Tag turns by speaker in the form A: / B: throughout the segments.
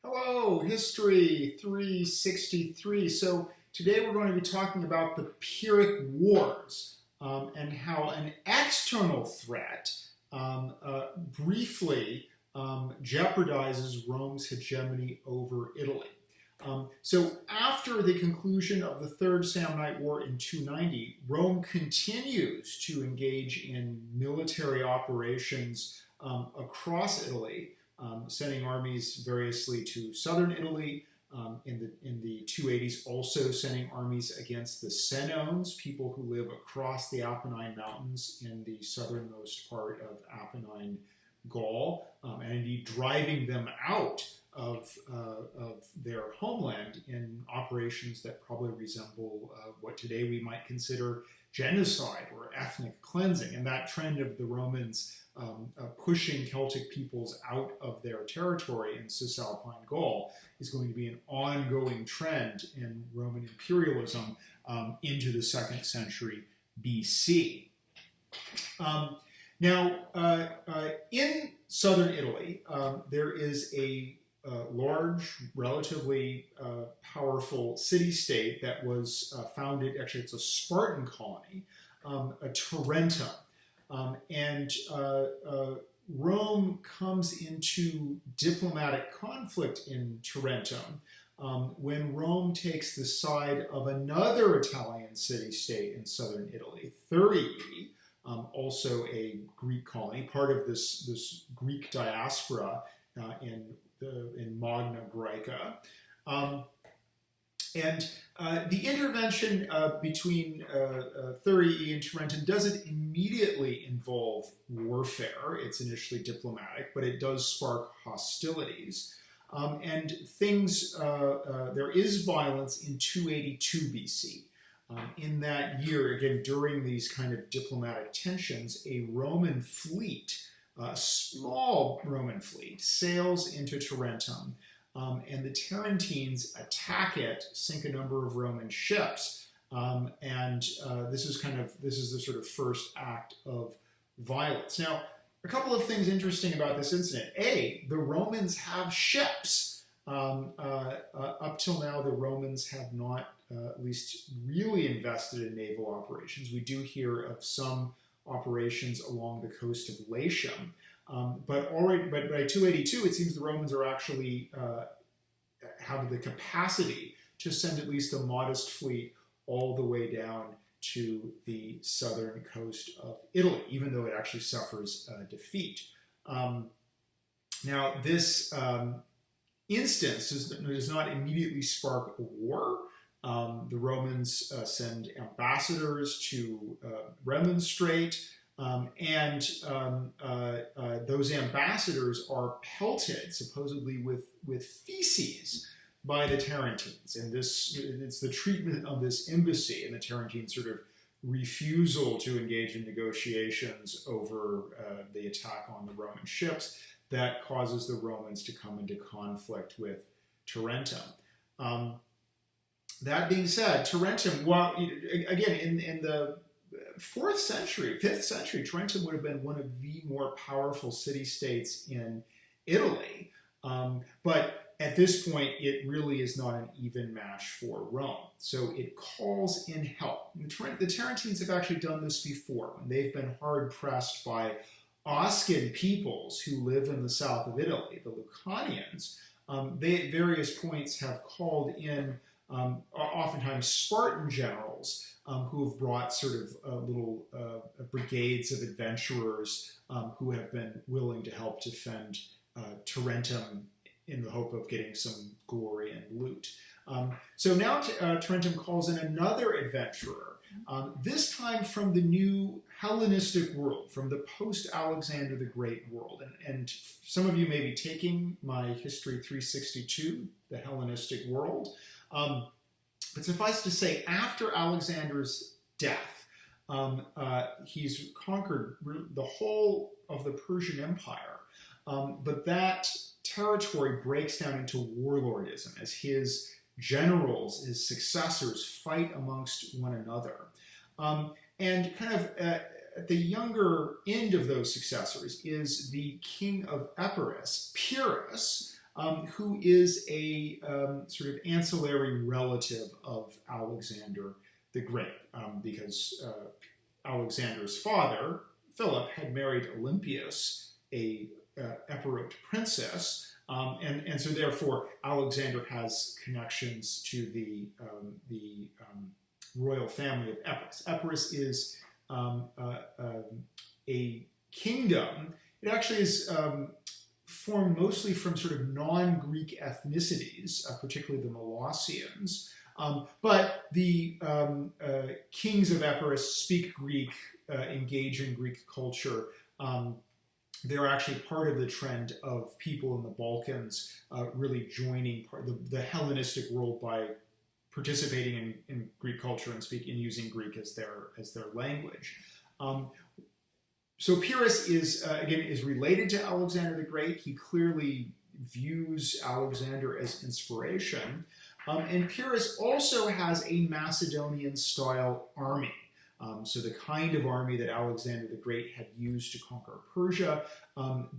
A: Hello, History 363. So today we're going to be talking about the Pyrrhic Wars and how an external threat briefly jeopardizes Rome's hegemony over Italy. So after the conclusion of the Third Samnite War in 290, Rome continues to engage in military operations across Italy, sending armies variously to southern Italy, in the 280s, also sending armies against the Senones, people who live across the Apennine Mountains in the southernmost part of Apennine Gaul, and indeed driving them out of their homeland in operations that probably resemble what today we might consider genocide or ethnic cleansing. And that trend of the Romans pushing Celtic peoples out of their territory in Cisalpine Gaul is going to be an ongoing trend in Roman imperialism into the 2nd century BC. In southern Italy, there is a large, relatively powerful city-state that was founded, actually it's a Spartan colony, Tarentum. Rome comes into diplomatic conflict in Tarentum when Rome takes the side of another Italian city-state in southern Italy, Thurii, also a Greek colony, part of this Greek diaspora in Magna Graeca. The intervention between Thurii and Tarentum doesn't immediately involve warfare. It's initially diplomatic, but it does spark hostilities. There is violence in 282 BC. In that year, again, during these kind of diplomatic tensions, a Roman fleet, a small Roman fleet, sails into Tarentum. And the Tarentines attack it, sink a number of Roman ships, this is the sort of first act of violence. Now, a couple of things interesting about this incident. A, the Romans have ships. Up till now, the Romans have not at least really invested in naval operations. We do hear of some operations along the coast of Latium. But by 282, it seems the Romans are actually have the capacity to send at least a modest fleet all the way down to the southern coast of Italy, even though it actually suffers defeat. Now, this instance does not immediately spark a war. The Romans send ambassadors to remonstrate. Those ambassadors are pelted, supposedly with feces, by the Tarentines. And it's the treatment of this embassy and the Tarentine sort of refusal to engage in negotiations over the attack on the Roman ships that causes the Romans to come into conflict with Tarentum. That being said, Tarentum, again, in the 4th century, 5th century, Tarentum would have been one of the more powerful city-states in Italy. But at this point, it really is not an even match for Rome. So it calls in help. The Tarentines have actually done this before when they've been hard-pressed by Oscan peoples who live in the south of Italy, the Lucanians. They at various points have called in oftentimes Spartan generals who have brought sort of little brigades of adventurers who have been willing to help defend Tarentum in the hope of getting some glory and loot. So now Tarentum calls in another adventurer, this time from the new Hellenistic world, from the post-Alexander the Great world. And some of you may be taking my History 362, the Hellenistic world. But suffice to say, after Alexander's death, he's conquered the whole of the Persian Empire. But that territory breaks down into warlordism as his generals, his successors, fight amongst one another. And kind of at the younger end of those successors is the king of Epirus, Pyrrhus, who is a sort of ancillary relative of Alexander the Great, because Alexander's father, Philip, had married Olympias, a Epirot princess, and so therefore Alexander has connections to the royal family of Epirus. Epirus is a kingdom. It actually is formed mostly from sort of non-Greek ethnicities, particularly the Molossians. But the kings of Epirus speak Greek, engage in Greek culture. They're actually part of the trend of people in the Balkans really joining the Hellenistic world by participating in Greek culture and using Greek as their language. So Pyrrhus is related to Alexander the Great. He clearly views Alexander as inspiration. And Pyrrhus also has a Macedonian-style army. So the kind of army that Alexander the Great had used to conquer Persia,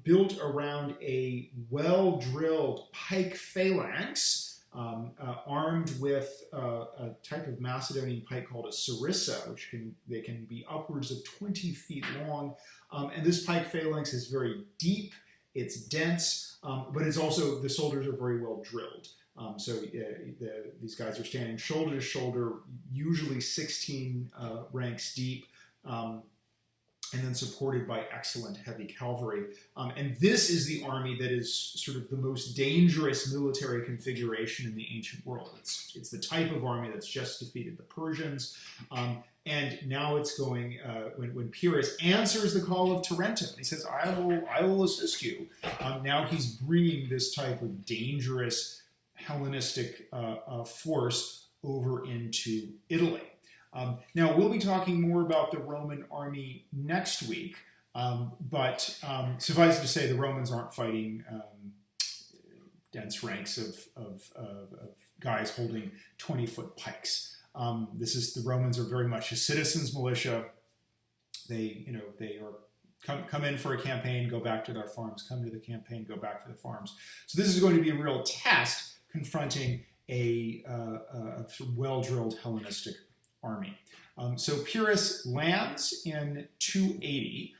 A: built around a well-drilled pike phalanx, armed with a type of Macedonian pike called a sarissa, which can be upwards of 20 feet long. And this pike phalanx is very deep, it's dense, but it's also, the soldiers are very well drilled. These guys are standing shoulder to shoulder, usually 16 ranks deep, and then supported by excellent heavy cavalry. And this is the army that is sort of the most dangerous military configuration in the ancient world. It's the type of army that's just defeated the Persians. And now it's going, when Pyrrhus answers the call of Tarentum, he says, I will assist you. Now he's bringing this type of dangerous Hellenistic force over into Italy. Now, we'll be talking more about the Roman army next week, but suffice it to say, the Romans aren't fighting dense ranks of guys holding 20-foot pikes. The Romans are very much a citizens' militia. They are come in for a campaign, go back to their farms, come to the campaign, go back to the farms. So this is going to be a real test confronting a well-drilled Hellenistic army. So Pyrrhus lands in 280,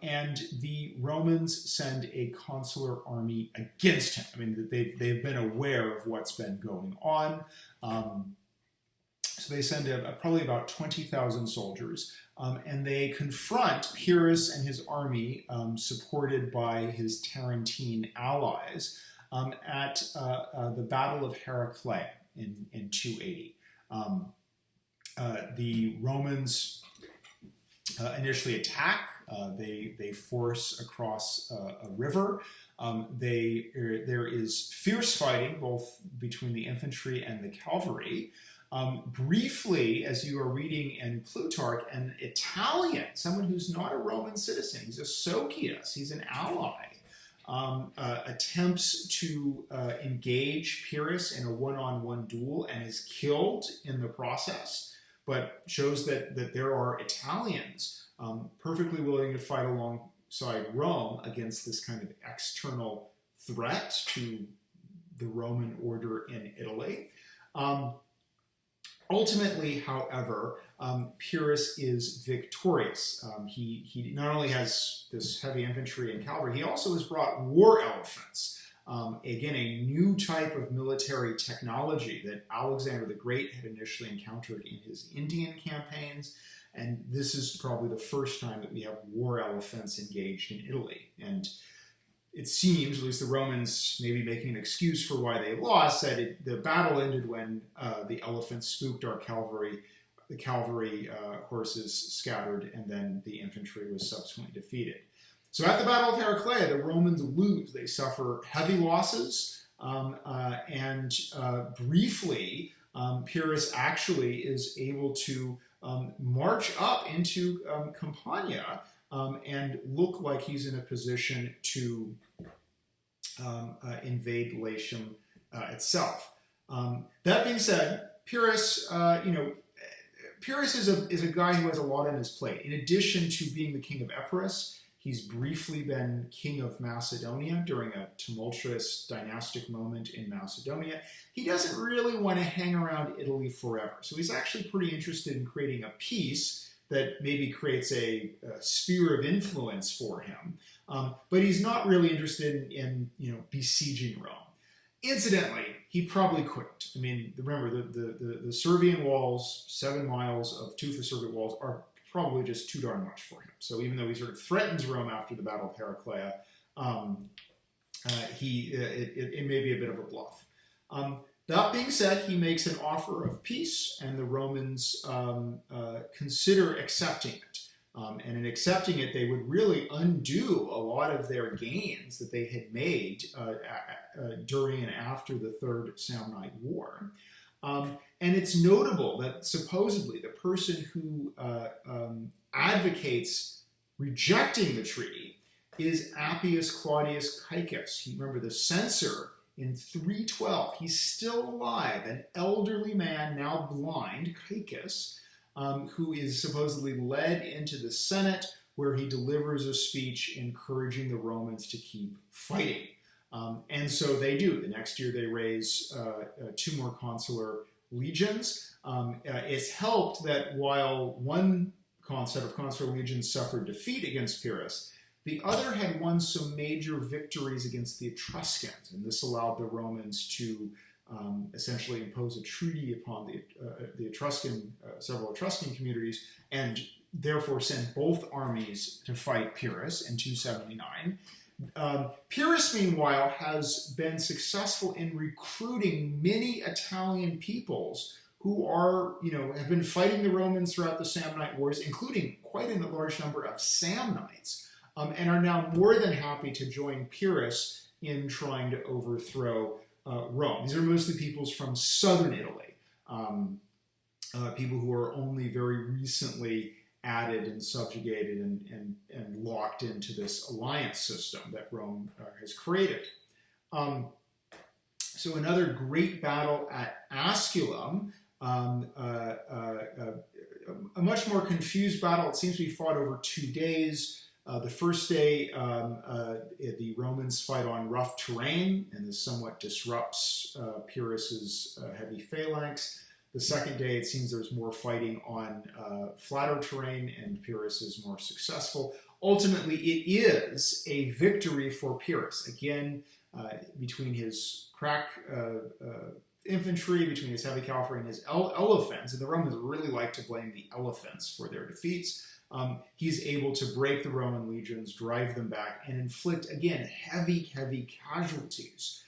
A: and the Romans send a consular army against him. I mean, they've been aware of what's been going on. So they send probably about 20,000 soldiers, and they confront Pyrrhus and his army, supported by his Tarentine allies, at the Battle of Heraclea in 280. The Romans initially attack. They force across a river. There is fierce fighting both between the infantry and the cavalry. Briefly, as you are reading in Plutarch, an Italian, someone who's not a Roman citizen, he's a Caecus, he's an ally, attempts to engage Pyrrhus in a one-on-one duel and is killed in the process, but shows that there are Italians perfectly willing to fight alongside Rome against this kind of external threat to the Roman order in Italy. Ultimately, however, Pyrrhus is victorious. He not only has this heavy infantry and cavalry, he also has brought war elephants. Again, a new type of military technology that Alexander the Great had initially encountered in his Indian campaigns. And this is probably the first time that we have war elephants engaged in Italy. And it seems, at least the Romans maybe making an excuse for why they lost, that the battle ended when the elephants spooked our cavalry. The cavalry horses scattered, and then the infantry was subsequently defeated. So at the Battle of Heraclea, the Romans lose. They suffer heavy losses, and briefly, Pyrrhus actually is able to march up into Campania and look like he's in a position to invade Latium itself. That being said, Pyrrhus, Pyrrhus is a guy who has a lot on his plate. In addition to being the king of Epirus, He's briefly been king of Macedonia during a tumultuous dynastic moment in Macedonia. He doesn't really want to hang around Italy forever. So he's actually pretty interested in creating a peace that maybe creates a sphere of influence for him. But he's not really interested in besieging Rome. Incidentally, he probably couldn't. I mean, remember, the Servian walls, 7 miles of toothless circuit walls, are probably just too darn much for him. So even though he sort of threatens Rome after the Battle of Heraclea, it may be a bit of a bluff. That being said, he makes an offer of peace, and the Romans consider accepting it. And in accepting it, they would really undo a lot of their gains that they had made during and after the Third Samnite War. And it's notable that supposedly the person who advocates rejecting the treaty is Appius Claudius Caecus. Remember, the censor in 312. He's still alive, an elderly man, now blind, Caecus, who is supposedly led into the Senate, where he delivers a speech encouraging the Romans to keep fighting. And so they do. The next year they raise 2 more consular legions. It's helped that while one set of consular legions suffered defeat against Pyrrhus, the other had won some major victories against the Etruscans, and this allowed the Romans to essentially impose a treaty upon the Etruscan, several Etruscan communities, and therefore send both armies to fight Pyrrhus in 279. Pyrrhus, meanwhile, has been successful in recruiting many Italian peoples who are, have been fighting the Romans throughout the Samnite Wars, including quite a large number of Samnites, and are now more than happy to join Pyrrhus in trying to overthrow Rome. These are mostly peoples from southern Italy, people who are only very recently added and subjugated and locked into this alliance system that Rome has created. So another great battle at Asculum, a much more confused battle. It seems to be fought over 2 days. The first day, the Romans fight on rough terrain, and this somewhat disrupts Pyrrhus's heavy phalanx. The second day, it seems there's more fighting on flatter terrain, and Pyrrhus is more successful. Ultimately, it is a victory for Pyrrhus. Again, between his crack infantry, between his heavy cavalry and his elephants, and the Romans really like to blame the elephants for their defeats. He's able to break the Roman legions, drive them back, and inflict, again, heavy casualties.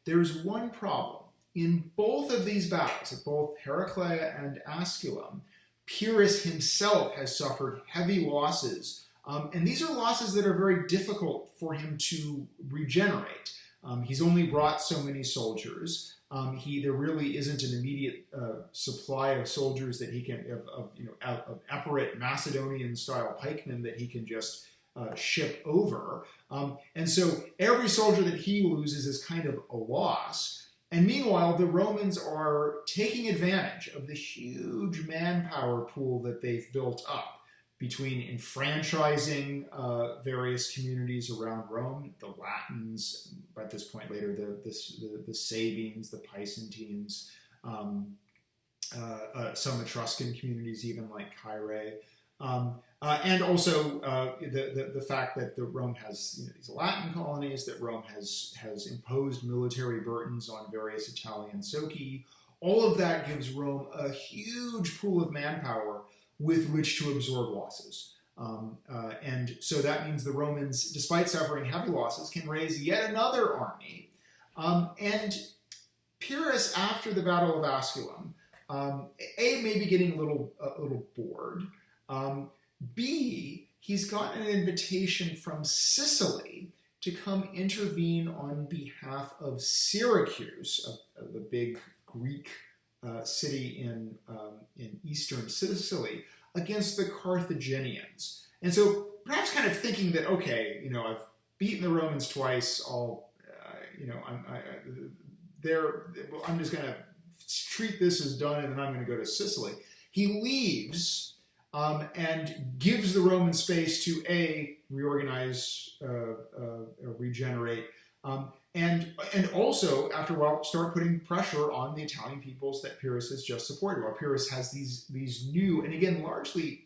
A: There's one problem. In both of these battles, at both Heraclea and Asculum, Pyrrhus himself has suffered heavy losses, and these are losses that are very difficult for him to regenerate. He's only brought so many soldiers. There really isn't an immediate supply of soldiers that he can, of Epirate Macedonian-style pikemen that he can just ship over. And so every soldier that he loses is kind of a loss. And meanwhile, the Romans are taking advantage of the huge manpower pool that they've built up between enfranchising various communities around Rome, the Latins, at this point later, the Sabines, the Pisantines, some Etruscan communities, even like Caere, and also the fact that Rome has these Latin colonies, that Rome has imposed military burdens on various Italian soci. All of that gives Rome a huge pool of manpower with which to absorb losses. And so that means the Romans, despite suffering heavy losses, can raise yet another army. And Pyrrhus, after the Battle of Asculum, may be getting a little bored. B, he's gotten an invitation from Sicily to come intervene on behalf of Syracuse, the big Greek city in eastern Sicily, against the Carthaginians. And so perhaps kind of thinking that, okay, I've beaten the Romans twice, I'm just going to treat this as done, and then I'm going to go to Sicily. He leaves and gives the Romans space to reorganize, regenerate, and also after a while start putting pressure on the Italian peoples that Pyrrhus has just supported. While Pyrrhus has these new, and again largely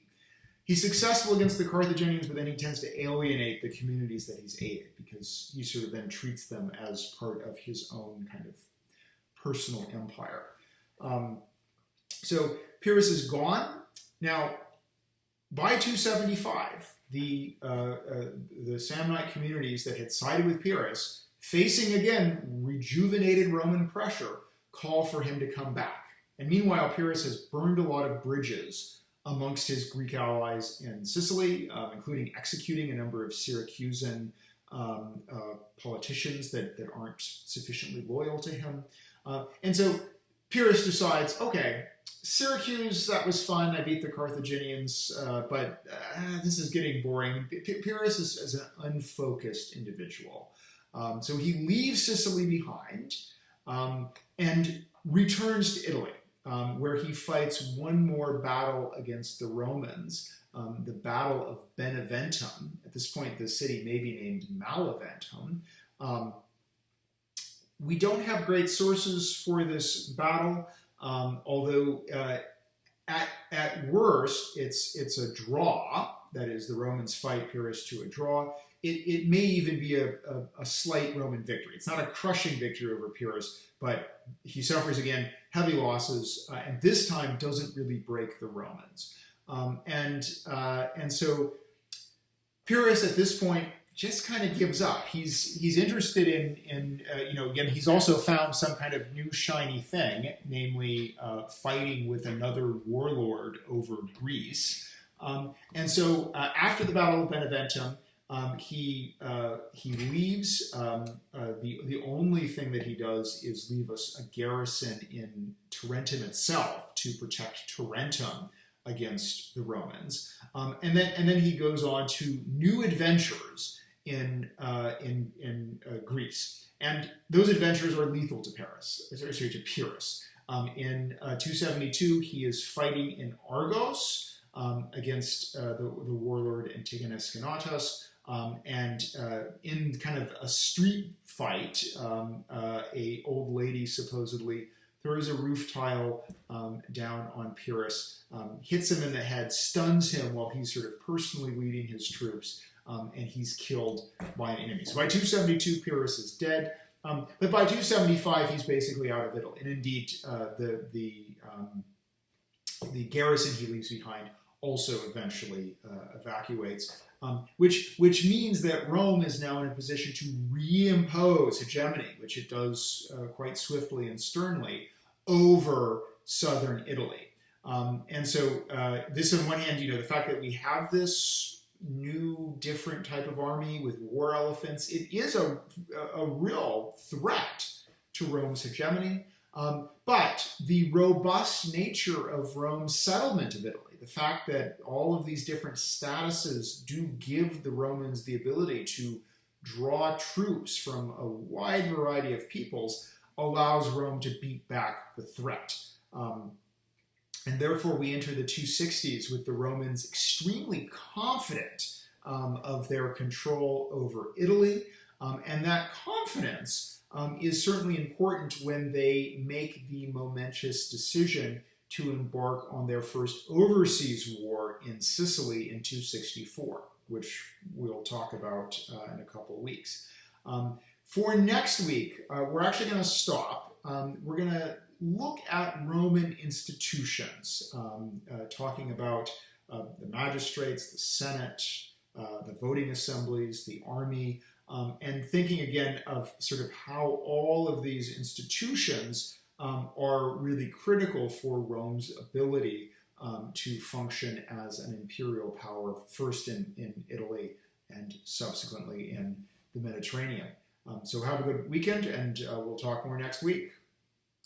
A: he's successful against the Carthaginians, but then he tends to alienate the communities that he's aided because he sort of then treats them as part of his own kind of personal empire. So Pyrrhus is gone. Now, by 275, the Samnite communities that had sided with Pyrrhus, facing again rejuvenated Roman pressure, call for him to come back. And meanwhile, Pyrrhus has burned a lot of bridges amongst his Greek allies in Sicily, including executing a number of Syracusan politicians that aren't sufficiently loyal to him. And so Pyrrhus decides, okay, Syracuse, that was fun. I beat the Carthaginians, but this is getting boring. Pyrrhus is an unfocused individual. So he leaves Sicily behind and returns to Italy, where he fights one more battle against the Romans, the Battle of Beneventum. At this point, the city may be named Maleventum. We don't have great sources for this battle, although at worst, it's a draw. That is, the Romans fight Pyrrhus to a draw. It may even be a slight Roman victory. It's not a crushing victory over Pyrrhus, but he suffers, again, heavy losses, and this time doesn't really break the Romans. And so Pyrrhus, at this point, just kind of gives up. He's interested in again, he's also found some kind of new shiny thing, namely fighting with another warlord over Greece. And so after the Battle of Beneventum, he leaves. The only thing that he does is leave us a garrison in Tarentum itself to protect Tarentum against the Romans, and then he goes on to new adventures in Greece, and those adventures are lethal to Pyrrhus. In 272, he is fighting in Argos against the warlord Antigonus Gonatas, and in kind of a street fight, a old lady supposedly throws a roof tile down on Pyrrhus, hits him in the head, stuns him while he's sort of personally leading his troops, and he's killed by an enemy. So by 272, Pyrrhus is dead, but by 275, he's basically out of Italy. And indeed, the garrison he leaves behind also eventually evacuates, which means that Rome is now in a position to reimpose hegemony, which it does quite swiftly and sternly, over southern Italy. And so this, on one hand, the fact that we have this new, different type of army with war elephants, it is a real threat to Rome's hegemony. But the robust nature of Rome's settlement of Italy, the fact that all of these different statuses do give the Romans the ability to draw troops from a wide variety of peoples, allows Rome to beat back the threat. And therefore, we enter the 260s with the Romans extremely confident of their control over Italy. And that confidence is certainly important when they make the momentous decision to embark on their first overseas war in Sicily in 264, which we'll talk about in a couple of weeks. For next week, we're actually going to stop. We're going to look at Roman institutions, talking about the magistrates, the Senate, the voting assemblies, the army, and thinking again of sort of how all of these institutions are really critical for Rome's ability to function as an imperial power, first in Italy and subsequently in the Mediterranean. So have a good weekend, and we'll talk more next week.